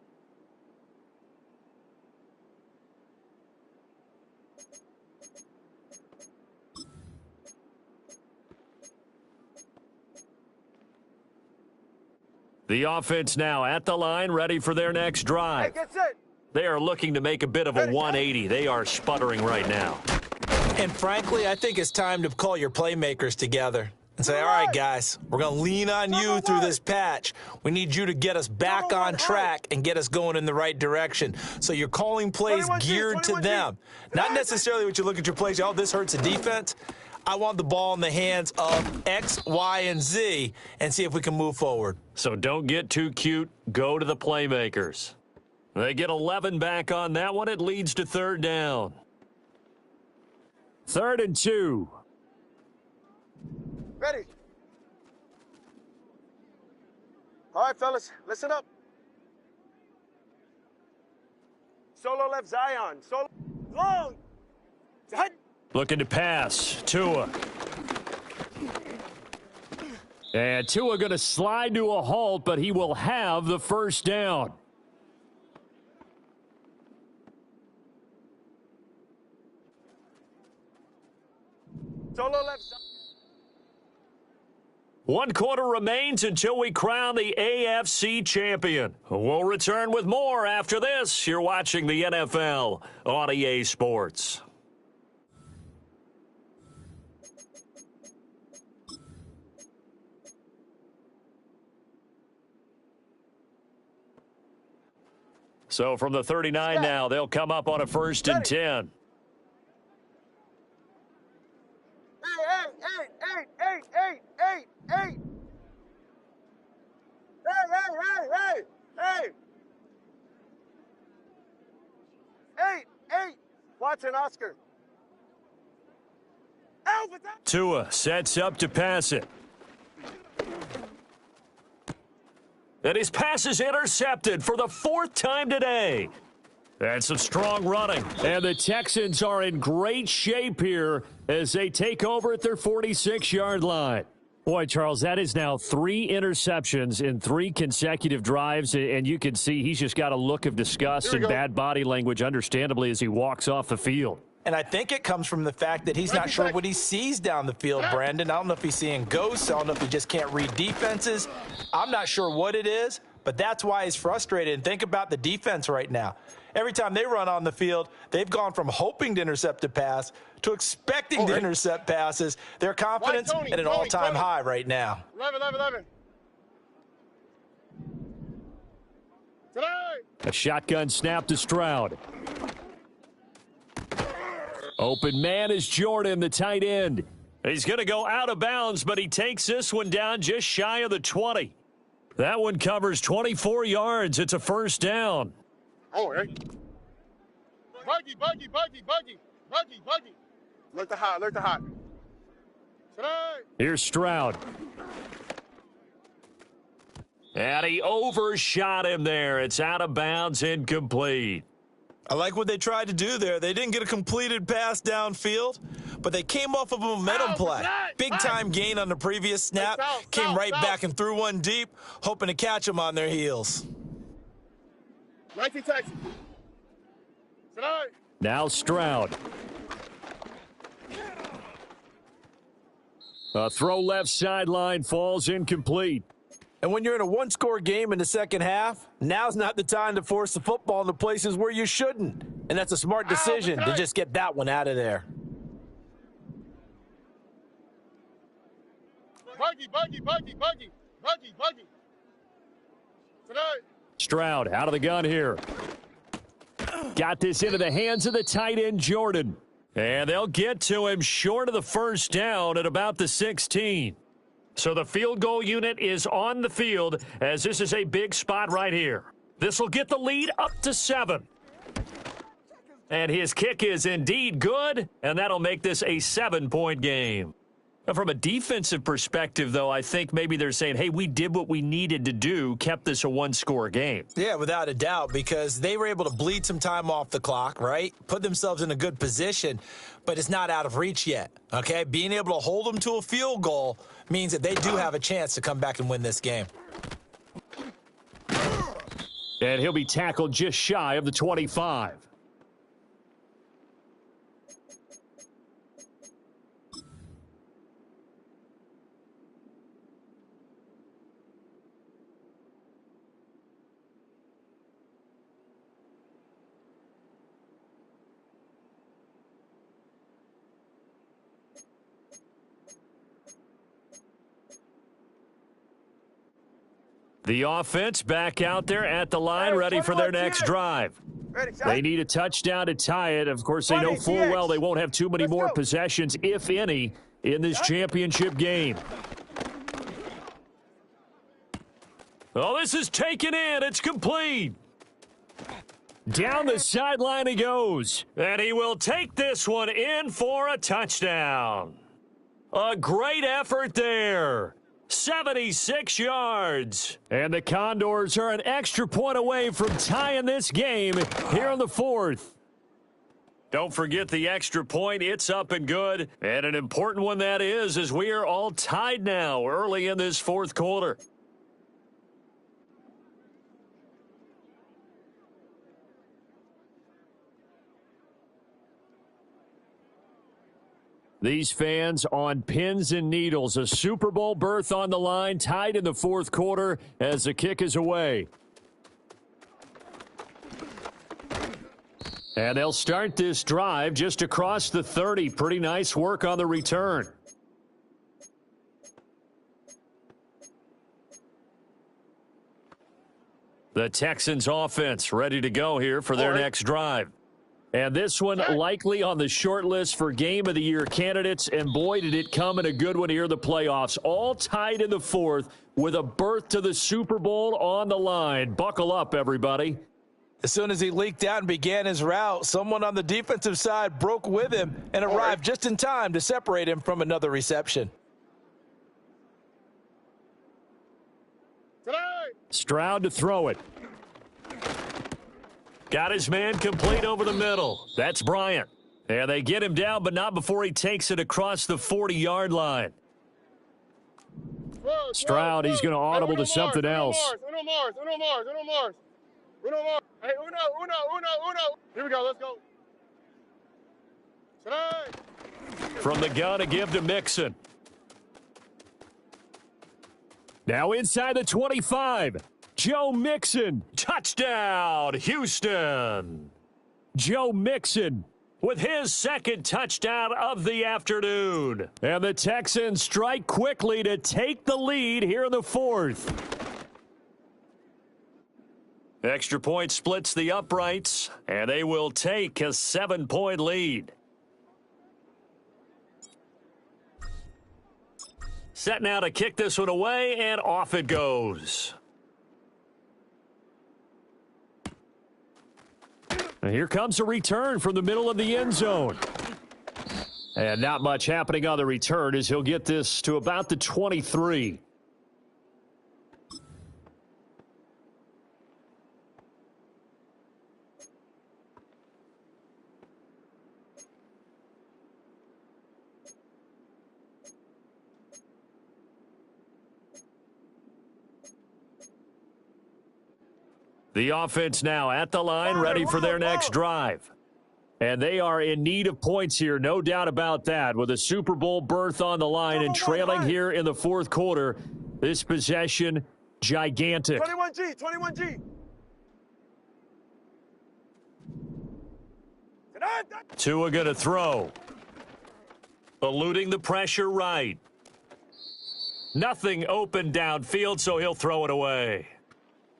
Speaker 1: The offense now at the line, ready for their next drive.
Speaker 4: Hey, get set.
Speaker 1: They are looking to make a bit of a 180. They are sputtering right now.
Speaker 2: And frankly, I think it's time to call your playmakers together and say, all right, guys, we're going to lean on you through this patch. We need you to get us back on track and get us going in the right direction. So you're calling plays geared to them. Not necessarily what you look at your plays, oh, this hurts the defense. I want the ball in the hands of X, Y, and Z and see if we can move forward.
Speaker 1: So don't get too cute. Go to the playmakers. They get 11 back on that one. It leads to 3rd down. 3rd and 2.
Speaker 4: Ready. All right, fellas, listen up. Solo left Zion. Solo long.
Speaker 1: Looking to pass. Tua. And Tua going to slide to a halt, but he will have the 1st down.
Speaker 4: Solo left.
Speaker 1: 1 quarter remains until we crown the AFC champion. We'll return with more after this. You're watching the NFL on EA Sports. So from the 39 now, they'll come up on a 1st and 10.
Speaker 4: Hey. Watson, Oscar. Alpha.
Speaker 1: Tua sets up to pass it. And his pass is intercepted for the 4th time today. That's some strong running. And the Texans are in great shape here as they take over at their 46-yard line. Boy, Charles, that is now 3 interceptions in 3 consecutive drives, and you can see he's just got a look of disgust and bad body language, understandably, as he walks off the field.
Speaker 2: And I think it comes from the fact that he's not sure what he sees down the field, Brandon. I don't know if he's seeing ghosts. I don't know if he just can't read defenses. I'm not sure what it is, but that's why he's frustrated. And think about the defense right now. Every time they run on the field, they've gone from hoping to intercept a pass to expecting to intercept passes. Their confidence at an all-time high right now.
Speaker 3: 11.
Speaker 1: A shotgun snap to Stroud. Open man is Jordan, the tight end. He's going to go out of bounds, but he takes this one down just shy of the 20. That one covers 24 yards. It's a first down.
Speaker 3: Oh, hey. Buggy. Alert the hot.
Speaker 1: Here's Stroud. And he overshot him there. It's out of bounds, incomplete.
Speaker 2: I like what they tried to do there. They didn't get a completed pass downfield, but they came off of a momentum play. Big-time gain on the previous snap. Came right back and threw one deep, hoping to catch them on their heels.
Speaker 3: 19 Texans.
Speaker 1: Now Stroud. A throw left sideline falls incomplete.
Speaker 2: And when you're in a one-score game in the second half, now's not the time to force the football into places where you shouldn't. And that's a smart decision to just get that one out of there.
Speaker 3: Buggy.
Speaker 1: Stroud out of the gun here. Got this into the hands of the tight end, Jordan. And they'll get to him short of the first down at about the 16. So the field goal unit is on the field as this is a big spot right here. This will get the lead up to 7. And his kick is indeed good, and that'll make this a 7-point game. Now, from a defensive perspective, though, I think maybe they're saying, hey, we did what we needed to do, kept this a one-score game.
Speaker 2: Yeah, without a doubt, because they were able to bleed some time off the clock, right? Put themselves in a good position, but it's not out of reach yet, okay? Being able to hold them to a field goal means that they do have a chance to come back and win this game.
Speaker 1: And he'll be tackled just shy of the 25. The offense back out there at the line, ready for their next drive. They need a touchdown to tie it. Of course, they know full well they won't have too many more possessions, if any, in this championship game. Oh, this is taken in. It's complete. Down the sideline he goes. And he will take this one in for a touchdown. A great effort there. 76 yards. And the Condors are an extra point away from tying this game here in the 4th. Don't forget the extra point. It's up and good. And an important one that is, as we are all tied now early in this 4th quarter. These fans on pins and needles. A Super Bowl berth on the line, tied in the 4th quarter as the kick is away. And they'll start this drive just across the 30. Pretty nice work on the return. The Texans offense ready to go here for their next drive. And this one likely on the short list for Game of the Year candidates. And boy, did it come in a good one here in the playoffs. All tied in the 4th with a berth to the Super Bowl on the line. Buckle up, everybody.
Speaker 2: As soon as he leaked out and began his route, someone on the defensive side broke with him and arrived just in time to separate him from another reception.
Speaker 1: Stroud to throw it. Got his man complete over the middle. That's Bryant. And they get him down, but not before he takes it across the 40-yard line. Stroud, he's going to audible to something else.
Speaker 3: Uno Mars. Hey, Uno. Here we go, let's go.
Speaker 1: From the gun, a give to Mixon. Now inside the 25. Joe Mixon. Touchdown, Houston. Joe Mixon with his second touchdown of the afternoon. And the Texans strike quickly to take the lead here in the fourth. Extra point splits the uprights, and they will take a 7-point lead. Set now to kick this one away, and off it goes. And here comes a return from the middle of the end zone. And not much happening on the return as he'll get this to about the 23. The offense now at the line, ready for their next drive. And they are in need of points here, no doubt about that. With a Super Bowl berth on the line and trailing here in the fourth quarter, this possession, gigantic.
Speaker 4: 21G.
Speaker 1: Tua going to throw. Eluding the pressure right. Nothing open downfield, so he'll throw it away.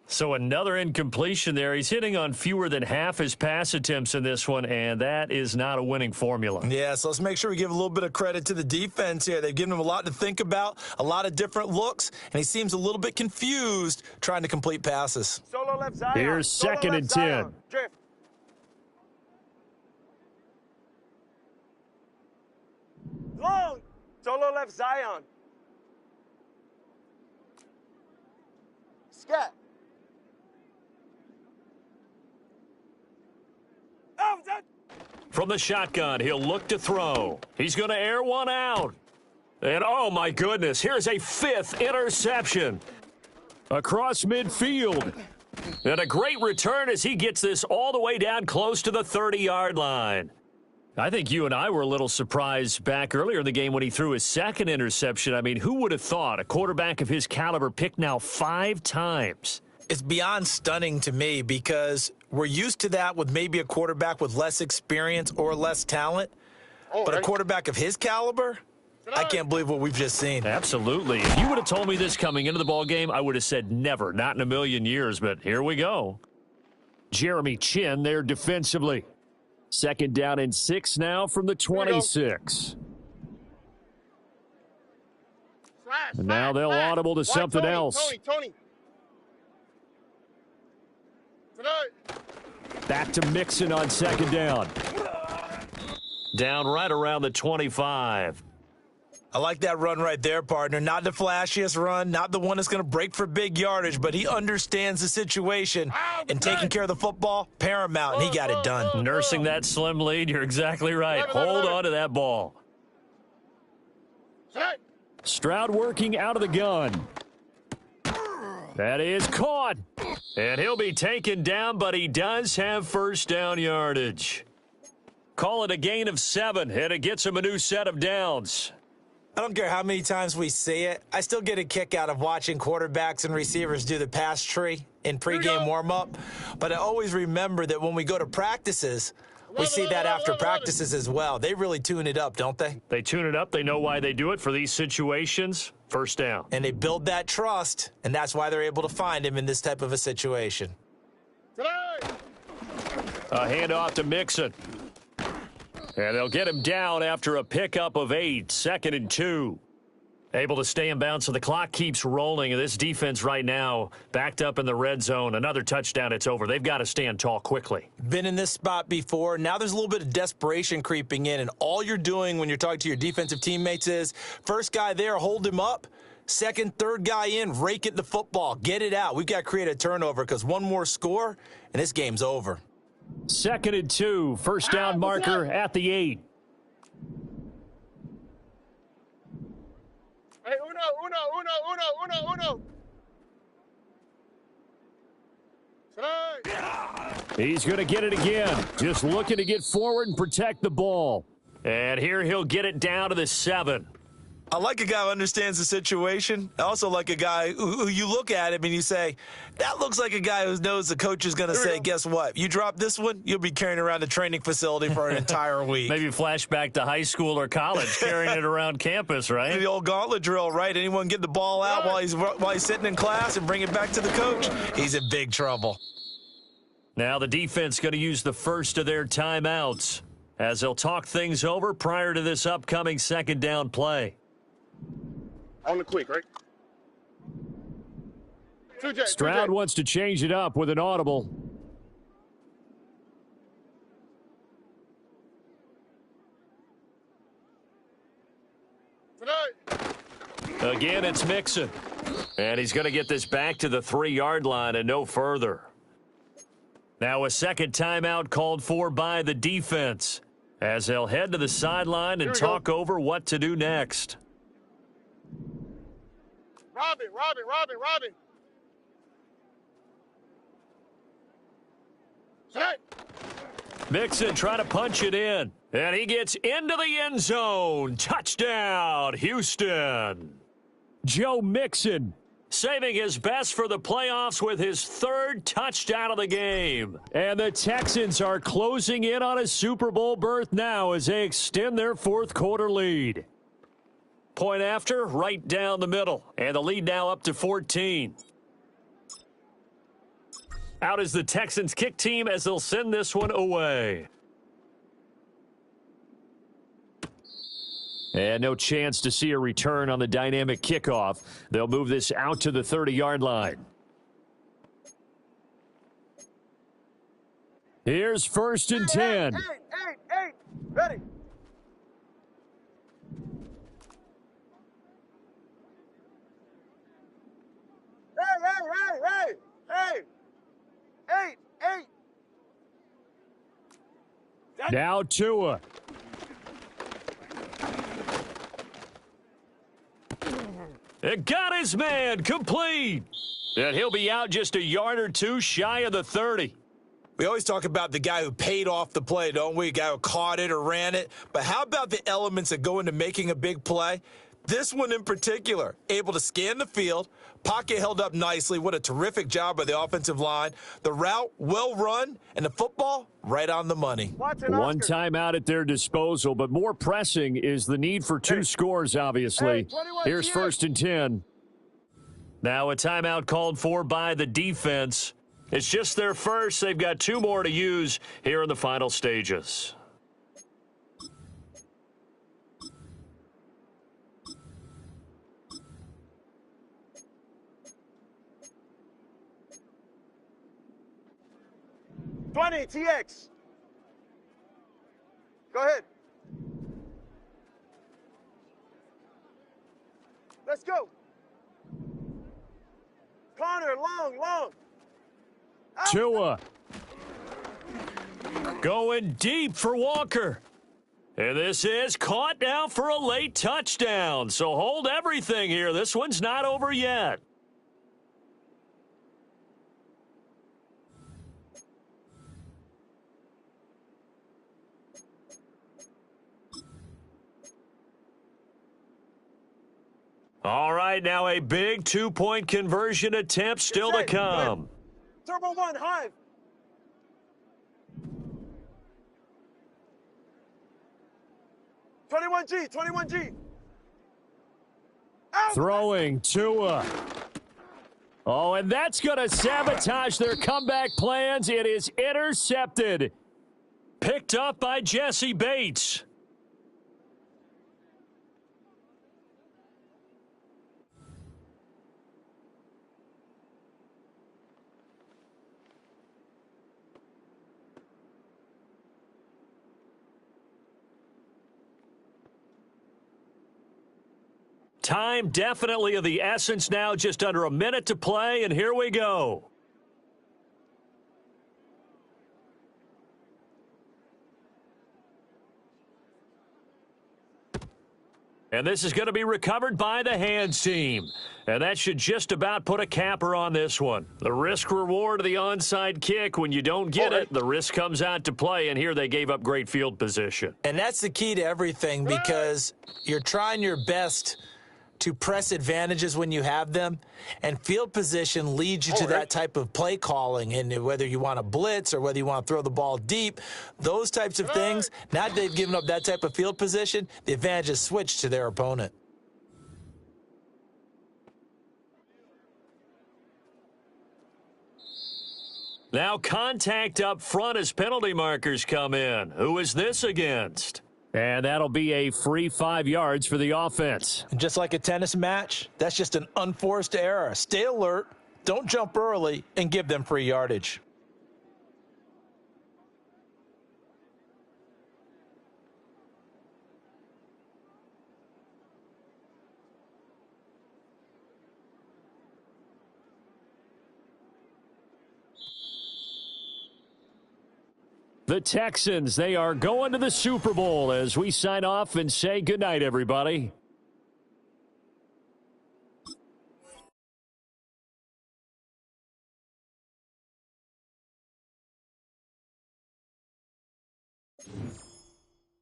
Speaker 1: So another incompletion there. He's hitting on fewer than half his pass attempts in this one, and that is not a winning formula.
Speaker 2: Yeah, so let's make sure we give a little bit of credit to the defense here. They've given him a lot to think about, a lot of different looks, and he seems a little bit confused trying to complete passes.
Speaker 4: Solo left Zion.
Speaker 1: Here's second and 10.
Speaker 4: Drift. Long. Solo left Zion. Scat.
Speaker 1: From the shotgun, he'll look to throw. He's going to air one out. And oh my goodness, here's a fifth interception. Across midfield. And a great return as he gets this all the way down close to the 30-yard line. I think you and I were a little surprised back earlier in the game when he threw his second interception. I mean, who would have thought a quarterback of his caliber picked now 5 times?
Speaker 2: It's beyond stunning to me because we're used to that with maybe a quarterback with less experience or less talent. But a quarterback of his caliber, I can't believe what we've just seen.
Speaker 1: Absolutely. If you would have told me this coming into the ball game, I would have said never, not in a million years. But here we go. Jeremy Chin there defensively. Second down and 6 now from the 26. And now they'll audible to something else.
Speaker 3: Tony.
Speaker 1: Back to Mixon on second down. Down right around the 25.
Speaker 2: I like that run right there, partner. Not the flashiest run, not the one that's going to break for big yardage, but he understands the situation, and taking care of the football, paramount, and he got it done.
Speaker 1: Nursing that slim lead, you're exactly right. Hold on to that ball. Stroud working out of the gun. That is caught. And he'll be taken down, but he does have first down yardage. Call it a gain of 7, and it gets him a new set of downs.
Speaker 2: I don't care how many times we see it. I still get a kick out of watching quarterbacks and receivers do the pass tree in pregame warm-up. But I always remember that when we go to practices, we see that after practices as well. They really tune it up, don't they?
Speaker 1: They tune it up. They know why they do it for these situations. First down.
Speaker 2: And they build that trust, and that's why they're able to find him in this type of a situation.
Speaker 1: A handoff to Mixon. And they'll get him down after a pickup of 8, second and 2. Able to stay in bounds, so the clock keeps rolling. And this defense right now, backed up in the red zone. Another touchdown, it's over. They've got to stand tall quickly.
Speaker 2: Been in this spot before. Now there's a little bit of desperation creeping in, and all you're doing when you're talking to your defensive teammates is, first guy there, hold him up. Second, third guy in, rake at the football. Get it out. We've got to create a turnover because one more score, and this game's over.
Speaker 1: 2nd and 2, first down marker at the 8.
Speaker 3: Hey, uno. Slide.
Speaker 1: He's going to get it again. Just looking to get forward and protect the ball. And here he'll get it down to the 7.
Speaker 2: I like a guy who understands the situation. I also like a guy who you look at him and you say, that looks like a guy who knows the coach is going to say, guess what? You drop this one, you'll be carrying around the training facility for an entire week.
Speaker 1: Maybe flashback to high school or college, carrying it around campus, right?
Speaker 2: The old gauntlet drill, right? Anyone get the ball out while he's sitting in class and bring it back to the coach? He's in big trouble.
Speaker 1: Now the defense going to use the first of their timeouts as they'll talk things over prior to this upcoming second down play.
Speaker 3: On the quick, right?
Speaker 1: Stroud wants to change it up with an audible. Again, it's Mixon. And he's going to get this back to the 3-yard line and no further. Now a second timeout called for by the defense as they'll head to the sideline and talk over what to do next.
Speaker 3: Robin. Set.
Speaker 1: Mixon trying to punch it in. And he gets into the end zone. Touchdown, Houston. Joe Mixon saving his best for the playoffs with his 3rd touchdown of the game. And the Texans are closing in on a Super Bowl berth now as they extend their 4th quarter lead. Point after, right down the middle. And the lead now up to 14. Out is the Texans kick team as they'll send this one away. And no chance to see a return on the dynamic kickoff. They'll move this out to the 30-yard line. Here's 1st and 10.
Speaker 4: Eight. Ready. Hey. 8.
Speaker 1: Now Tua. It got his man complete. And he'll be out just a yard or two shy of the 30.
Speaker 2: We always talk about the guy who paid off the play, don't we? A guy who caught it or ran it. But how about the elements that go into making a big play? This one in particular, able to scan the field, pocket held up nicely. What a terrific job by the offensive line. The route, well run, and the football, right on the money.
Speaker 1: One timeout at their disposal, but more pressing is the need for 2 scores, obviously. Here's 1st and 10. Now a timeout called for by the defense. It's just their first. They've got 2 more to use here in the final stages.
Speaker 4: TX. Go ahead. Let's go. Connor, long.
Speaker 1: Tua. Going deep for Walker. And this is caught now for a late touchdown. So hold everything here. This one's not over yet. All right, now a big 2-point conversion attempt still to come.
Speaker 4: Turbo 1, Hive. Twenty-one G.
Speaker 1: Throwing Tua. Oh, and that's going to sabotage their comeback plans. It is intercepted. Picked up by Jesse Bates. Time definitely of the essence now, just under a minute to play, and here we go. And this is going to be recovered by the hands team. And that should just about put a capper on this one. The risk-reward of the onside kick, when you don't get it, the risk comes out to play, and here they gave up great field position.
Speaker 2: And that's the key to everything, because you're trying your best to press advantages when you have them, and field position leads you to that type of play calling. And whether you want to blitz or whether you want to throw the ball deep, those types of things, now that they've given up that type of field position, the advantage is switched to their opponent.
Speaker 1: Now contact up front as penalty markers come in. Who is this against? And that'll be a free 5 yards for the offense.
Speaker 2: And just like a tennis match, that's just an unforced error. Stay alert, don't jump early, and give them free yardage.
Speaker 1: The Texans, they are going to the Super Bowl as we sign off and say goodnight, everybody.